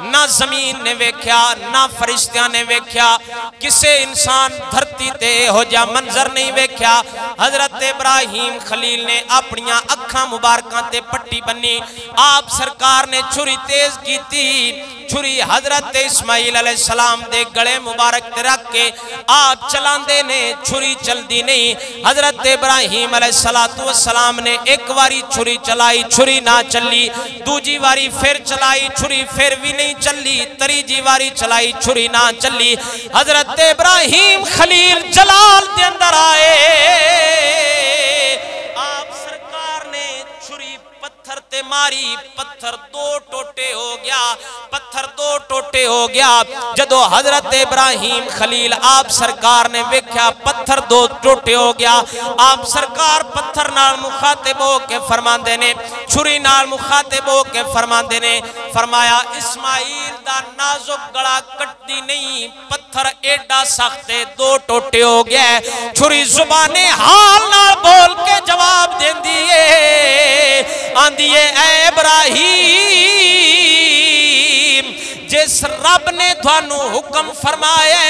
نہ زمین نے ویکھیا نہ فرشتیاں نے ویکھیا کسے انسان دھرتی تے ہو جا منظر نہیں ویکھیا حضرت ابراہیم خلیل نے اپنیاں اکھاں مبارکاں تے پٹی بنی آپ سرکار نے چھری تیز کیتی چھری حضرت اسماعیل علیہ السلام دے گلے مبارک تے رکھ کے آپ چلاندے نے چھری چل دی نہیں حضرت ابراہیم علیہ السلام نے ایک واری چھری چلائی چھری نہ چلی دوجی واری پھر چلائی چھری پھر بھی نہیں چلی تریجی واری چلائی چھری نہ چلی حضرت ابراہیم خلیل جلال دے اندر آئے آپ سرکار نے چھری پتھر تے ماری پتھر دو ٹوٹے ہو گیا پتھر دو ٹوٹے ہو گیا جدو حضرت ابراہیم خلیل آپ سرکار نے ویکھیا پتھر دو ٹوٹے ہو گیا آپ سرکار پتھر نال مخاطب ہو کے فرماندے نے چھری نال مخاطب ہو کے فرماندے نے فرمایا اسماعیل دا نازک گڑا کٹ دی نہیں پتھر ایڈا سختے دو ٹوٹے ہو گیا چھری زبان حال نال بول کے جواب دین دیئے آندیے اے ابراہیم جس رب نے تھانو حکم فرمایا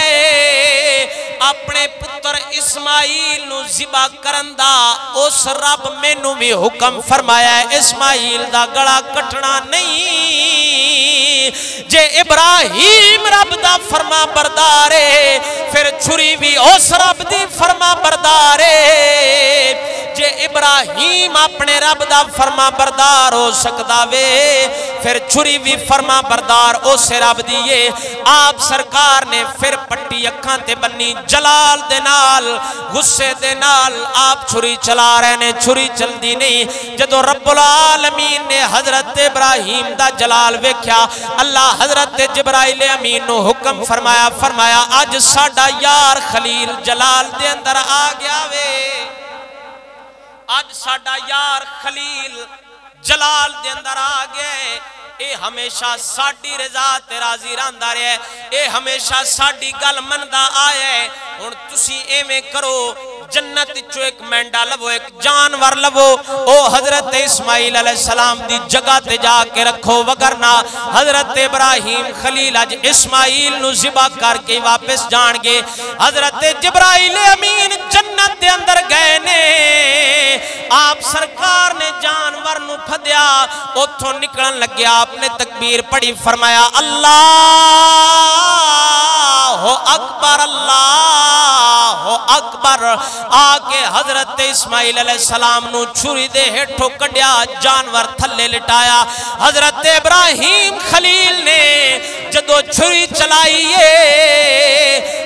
اپنے پتر اسماعیل نو ذبح کرندا اس رب مینوں بھی حکم فرمایا ہے اسماعیل دا گلا کٹنا نہیں جے ابراہیم رب دا فرما بردار ہے پھر چھری بھی اس رب دی فرما بردار ہے جے ابراہیم اپنے رب دا فرما بردار ہو سکدا وے پھر چھری بھی فرما بردار اس رب دیئے آپ سرکار نے پھر پٹی اکھاں تے بنی جلال دے نال غصے دے نال آپ چھری چلا رہے نے چھری چل دی نہیں جدو رب العالمین نے حضرت ابراہیم دا جلال ویکھیا اللہ حضرت جبرائیل امین نو حکم فرمایا آج ساڑا یار خلیل جلال دے اندر آ گیا وے آج ساڑا یار خلیل جلال دے اندر آ گئے اے ہمیشہ ساڑی رضا تے راضی راندہ رہے اے ہمیشہ ساڑی گل مندہ آئے اور تسی اے میں کرو جنت چو ایک مینڈا لبو ایک جانور لبو او حضرت اسماعیل علیہ السلام دی جگہ تے جا کے رکھو وگرنا حضرت ابراہیم خلیل اج اسماعیل نو ذبح کر کے واپس جان گے حضرت جبرائیل امین جنت دے اندر گئے نے آپ سرکار نے جانور نو پھدیا اتھوں نکلن لگیا آپ نے تکبیر پڑھی فرمایا اللہ اکبر اللہ اکبر آکے حضرت اسماعیل علیہ السلام نو چھری دے ہٹھو کڑیا جانور تھلے لٹایا حضرت ابراہیم خلیل نے جدو چھری چلائیے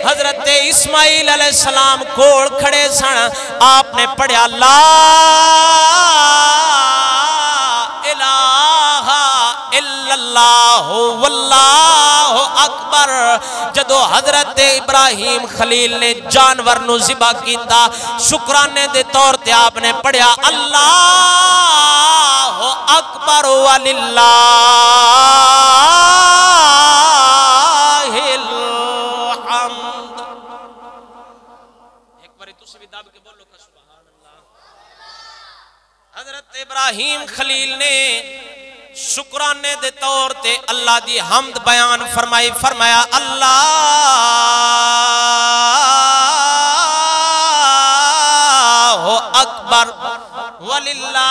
حضرت اسماعیل علیہ السلام کوڑ کھڑے سن آپ نے پڑھیا لا الہ الا اللہ واللہ اکبر جدو حضرت ابراہیم خلیل نے جانور نو ذبح کیتا شکرانے دے طور تے آپ نے پڑھیا اللہ اکبر وللہ الحمد ایک باری تسی بھی دب کے بولو کہ سبحان اللہ حضرت ابراہیم خلیل نے شکرانے دے طور تے اللہ دی حمد بیان فرمایا اللہ اکبر وللہ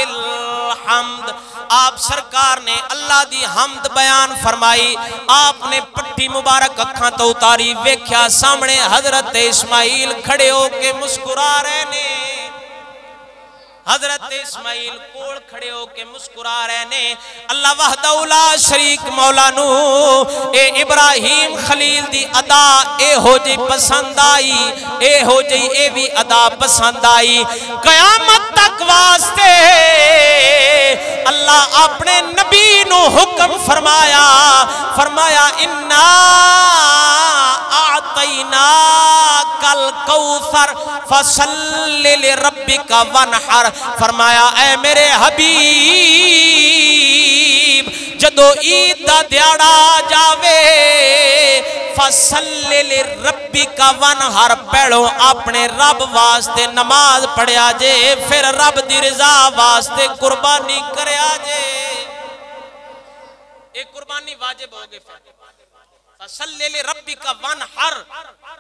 الحمد آپ سرکار نے اللہ دی حمد بیان فرمائی آپ نے پٹی مبارک اکھاں تو اتاری ویکھیا سامنے حضرت اسماعیل کھڑے ہو کے مسکرا رہے نے حضرت اسماعیل کوڑ کھڑے ہو کے مسکرا رہے نے اللہ وحدہ لا شریک مولا نو اے ابراہیم خلیل دی ادا اے ہو جی پسند آئی اے ہو جی اے بھی ادا پسند آئی قیامت تک واسطے اللہ اپنے نبی نو حکم فرمایا انا اعطیناکل کوثر فصل لربک وانحر، فرمایا اے میرے حبیب جدو عید دا دیاڑا جاوے فصل لربک وانحر، پہلو اپنے رب واسطے نماز پڑھیا جے، پھر رب دی رضا واسطے قربانی کریا جے۔ ایک قربانی واجب ہو گئے، فصلی لربک وانحر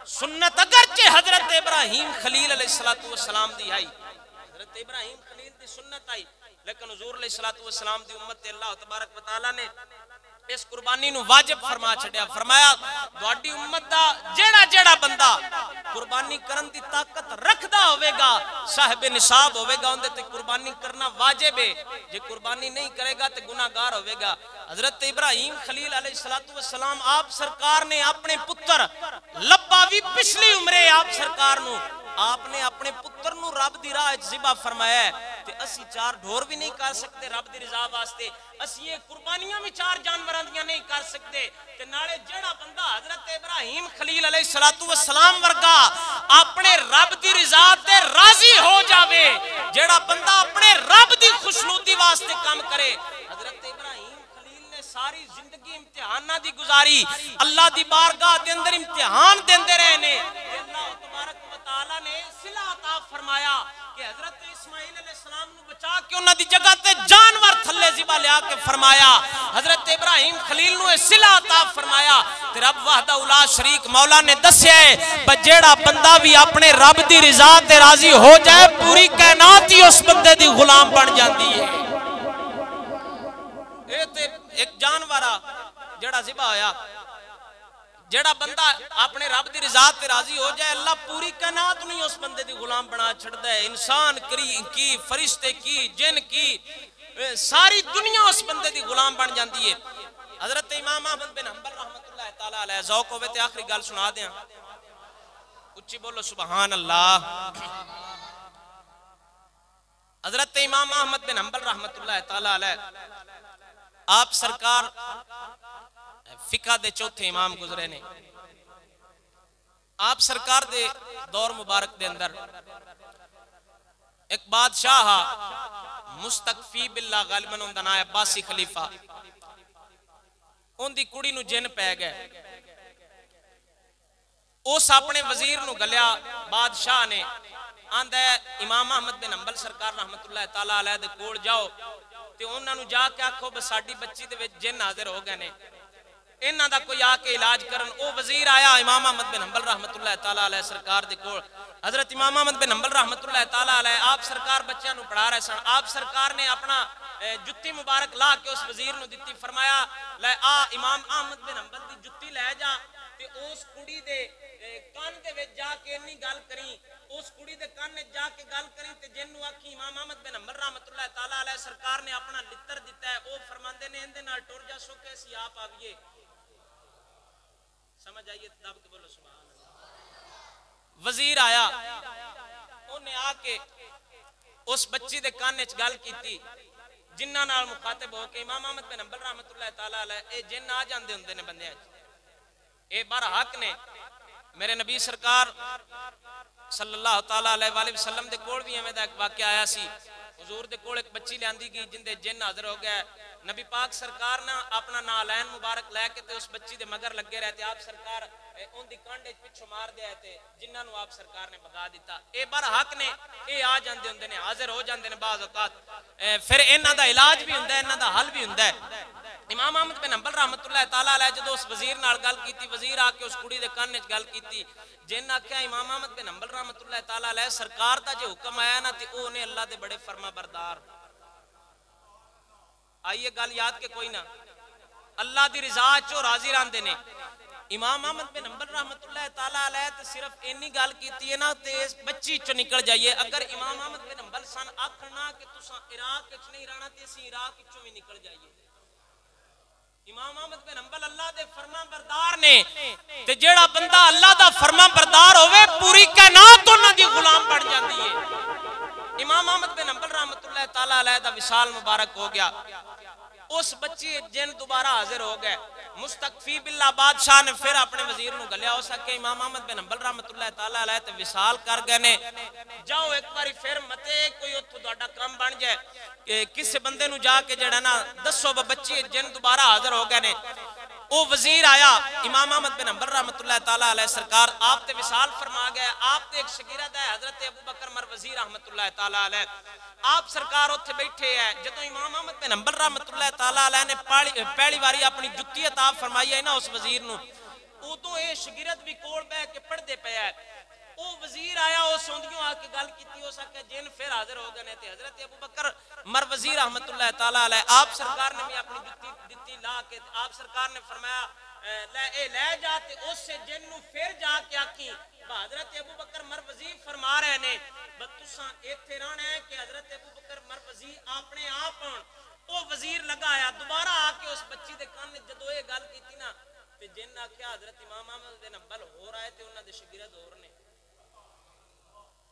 سنت اگرچہ حضرت ابراہیم خلیل علیہ السلام دی آئی، حضرت ابراہیم خلیل دی سنت آئی، لیکن حضور علیہ السلام دی امت اللہ تبارک و تعالی نے اس قربانی نو واجب فرما چھڑیا، فرمایا تہاڈی امت دا جیڑا جیڑا بندہ قربانی کرن دی طاقت رکھدا ہوے گا، صاحب نصاب ہوے گا، اندے تے قربانی کرنا واجب ہے، جے قربانی نہیں کرے گا تے گناہگار ہوے گا۔ حضرت ابراہیم خلیل علیہ السلام آپ سرکار نے اپنے پتر لباوی پچھلی عمرے آپ سرکار نو آپ نے اپنے پتر نو رب دی راہ ذبح فرمایا ہے، تے اسی 4 ڈھور بھی نہیں کر سکتے رب دی رضا واسطے، اسی یہ قربانیاں بھی 4 جانوراں دیاں نہیں کر سکتے، تے نالے جڑا بندہ حضرت ابراہیم خلیل علیہ السلام ورگا اپنے رب دی رضا تے راضی ہو جاوے، جڑا بندہ اپنے رب دی خوشنودی واسطے کام کرے۔ حضرت ابراہیم ساری زندگی امتحانہ دی گزاری، اللہ دی بارگاہ دے اندر امتحان دیندے رہے نے، اللہ تبارک و تعالی نے صلہ عطا فرمایا کہ حضرت اسماعیل علیہ السلام نو بچا کے انہاں دی جگہ تے جانور تھلے ذبح لیا کے فرمایا، حضرت ابراہیم خلیل نو صلہ عطا فرمایا، تے رب وحدہ لا شریک مولا نے دسیا ہے جیڑا بندہ بھی اپنے رب دی رضا تے راضی ہو جائے پوری کائنات ہی اس بندے دی غلام بن جاندی ہے۔ ایک جانورہ جڑا ذبح ہویا، جڑا بندہ اپنے رب دی رضا تے راضی ہو جائے اللہ پوری کائنات نہیں اس بندے دی غلام بنا چھڑدا ہے، انسان کی فرشتے کی جن کی ساری دنیا اس بندے دی غلام بن جاندی ہے۔ حضرت امام احمد بن حنبل رحمت اللہ تعالی علیہ ذوق ہوے تے آخری گل سنا دیاں، اچھی بولو سبحان اللہ۔ حضرت امام احمد بن حنبل رحمت اللہ تعالی علیہ آپ سرکار فقہ دے چوتھے امام گزرے نے، آپ سرکار دے دور مبارک دے اندر ایک بادشاہ مستقفی باللہ غالباً ان دا نام عباسی خلیفہ، ان دی کڑی نو جن پہ گئے، اس اپنے وزیر نو گلیا بادشاہ نے آندہ ہے امام احمد بن حنبل سرکار رحمت اللہ تعالیٰ علیہ دے کوڑ جاؤ تے انہاں نو جا کے آکھو بس ساڈی بچی دے وچ جن حاضر ہو گئے نے، انہاں دا کوئی آ کے علاج کرن۔ او وزیر آیا امام احمد بن حنبل رحمت اللہ تعالیٰ علیہ سرکار دے کوڑ، حضرت امام احمد بن حنبل رحمت اللہ تعالیٰ علیہ آپ سرکار بچیاں نو پڑھا رہے سن، آپ سرکار نے اپنا جتی مبارک لا کے اس وزیر نو دیتی، فرمایا لے آ امام احمد بن حنبل دی جتی لے جا تے اس کڑی دے کان دے وچ جا کے انی گل کریں، اس کڑی دے کان وچ جا کے گل کریں تے جن نو آکھی امام احمد بن حنبل رحمت اللہ تعالیٰ علیہ سرکار نے اپنا لتر دیتا ہے، او فرماندے نے اندے نال ٹر جا سو کیسی آپ آویے، سمجھ آئیے دب کے بولو سبحان اللہ۔ وزیر آیا انہیں آ کے اس بچی دے کانے چ گل کیتی، جنہ نال مخاطب ہو کے امام احمد بن حنبل رحمت اللہ تعالیٰ علیہ اے جن آ جاندے ہوندے نے بندے اے بار حق نے، میرے نبی سرکار صلی اللہ تعالیٰ علیہ وآلہ وسلم دے کوڑ بھی ہمیں دا ایک واقعہ آیا سی، حضور دے کوڑ ایک بچی لیاندی گئی جن دے جن حاضر ہو گیا، نبی پاک سرکار نہ اپنا نالین مبارک لے کے تے اس بچی دے مگر لگے رہتے، آپ سرکار ان دی کانڈے پچھو مار دیا تے جنہاں نو آپ سرکار نے بگا دیتا، اے بار حق نے اے آ جاندے ہوندے نے، حاضر ہو جاندے نے بعض اوقات، پھر انہاں دا علاج بھی ہوندا ہے، انہاں دا حل بھی ہوندا ہے۔ امام احمد بن حنبل رحمت اللہ تعالیٰ علیہ جدو اس وزیر نال گل کیتی، وزیر آ کے اس کڑی دے کان وچ گل کیتی، جن آکھیا امام احمد بن حنبل رحمت اللہ تعالیٰ علیہ سرکار دا جو حکم آیا نا تے او نے اللہ دے بڑے فرما بردار، آئیے گل یاد کے کوئی نہ، اللہ دی رضا چو راضی راندے نے۔ امام احمد بن حنبل رحمت اللہ تعالیٰ علیہ تے صرف اینی گل کیتی ہے نا تے بچی چو نکل جائیے، اگر امام احمد بن حنبل سن آکھنا کہ تساں عراق وچ نہیں رہنا تے اسی عراق وچوں بھی نکل جائیے۔ امام احمد بن حنبل اللہ دے فرما بردار نے تے جیڑا بندہ اللہ دا فرما بردار ہوئے پوری کائنات انہاں دی غلام بن جاندی ہے۔ امام احمد بن حنبل رحمت اللہ تعالیٰ علیہ دا وصال مبارک ہو گیا، اس بچی جن دوبارہ حاضر ہو گئے. مستقفی باللہ بادشاہ نے پھر اپنے وزیر نو گلیا ہو سکے امام احمد بن حنبل رحمت اللہ تعالیٰ علیہ تے وصال کر گئے نے, جاؤ ایک باری پھر متے کوئی اتھو دوڑا کام بن جائے کہ کس بندے نو جا کے جڑا نا دسو بچی جن دوبارہ حاضر ہو گئے نے. او وزیر آیا امام احمد بن حنبل رحمت اللہ تعالیٰ علیہ سرکار آپ تے وصال فرما گئے. آپ تے ایک شگیرد ہے حضرت ابو بکر مروزی رحمت اللہ تعالیٰ علیہ, آپ سرکار اتھے بیٹھے ہیں. جدو امام احمد بن حنبل رحمت اللہ تعالیٰ علیہ نے پہلی واری اپنی جتی عطا فرمائی ہے نا اس وزیر نو, ادو اے شگیرد بھی کول بہ کے پڑھ دے پیا ہے. او وزیر آیا او سوندیوں آ کے گل کیتی ہو سکے جن پھر حاضر ہو گئے تے حضرت ابو بکر مروزی رحمت اللہ تعالیٰ علیہ آپ سرکار نے بھی اپنی جتی دتی لا کے آپ سرکار نے فرمایا لے جاتے اس سے جن نو پھر جا کے آکی حضرت ابو بکر مروزی فرما رہے نے بتساں ایتھے رہنا ہے کہ حضرت ابو بکر مروزی اپنے آپ او وزیر لگایا دوبارہ آ کے اس بچی دے کان جدو یہ گل کیتی نا تے جن آکھیا حضرت امام احمد بن حنبل ہو رہا ہے تے انہاں دے شاگرد اور نے.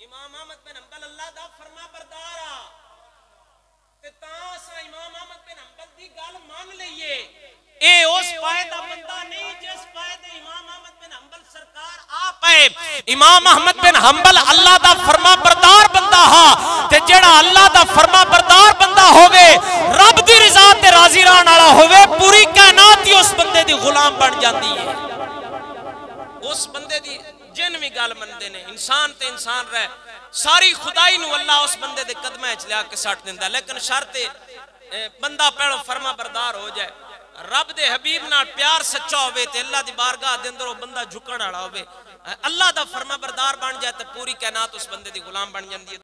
امام احمد بن حنبل اللہ دا فرما بردار آ تے تاں اساں امام احمد بن حنبل دی گل مان لئیے. اے اس پائے دا بندہ نہیں جس پائے دے امام احمد بن حنبل سرکار آپ ہے. امام احمد بن حنبل اللہ دا فرما بردار بندہ ہا تے جڑا اللہ دا فرما بردار بندہ ہووے رب دی رضا تے راضی رہن والا ہووے پوری کائنات ہی اس بندے دی غلام بن جاندی ہے. اس بندے دی جن بھی گل مندے نے انسان تے انسان رہے ساری خدائی نو اللہ اس بندے دے قدمیں چ لیا کے سٹ دیندا, لیکن شرط بندہ پہلو فرما بردار ہو جائے رب دے حبیب نال پیار سچا ہوئے تے اللہ دی بارگاہ دے اندر وہ بندہ جھکن والا ہوئے اللہ دا فرما بردار بن جائے تے پوری کائنات اس بندے دی غلام بن جاندی ہے.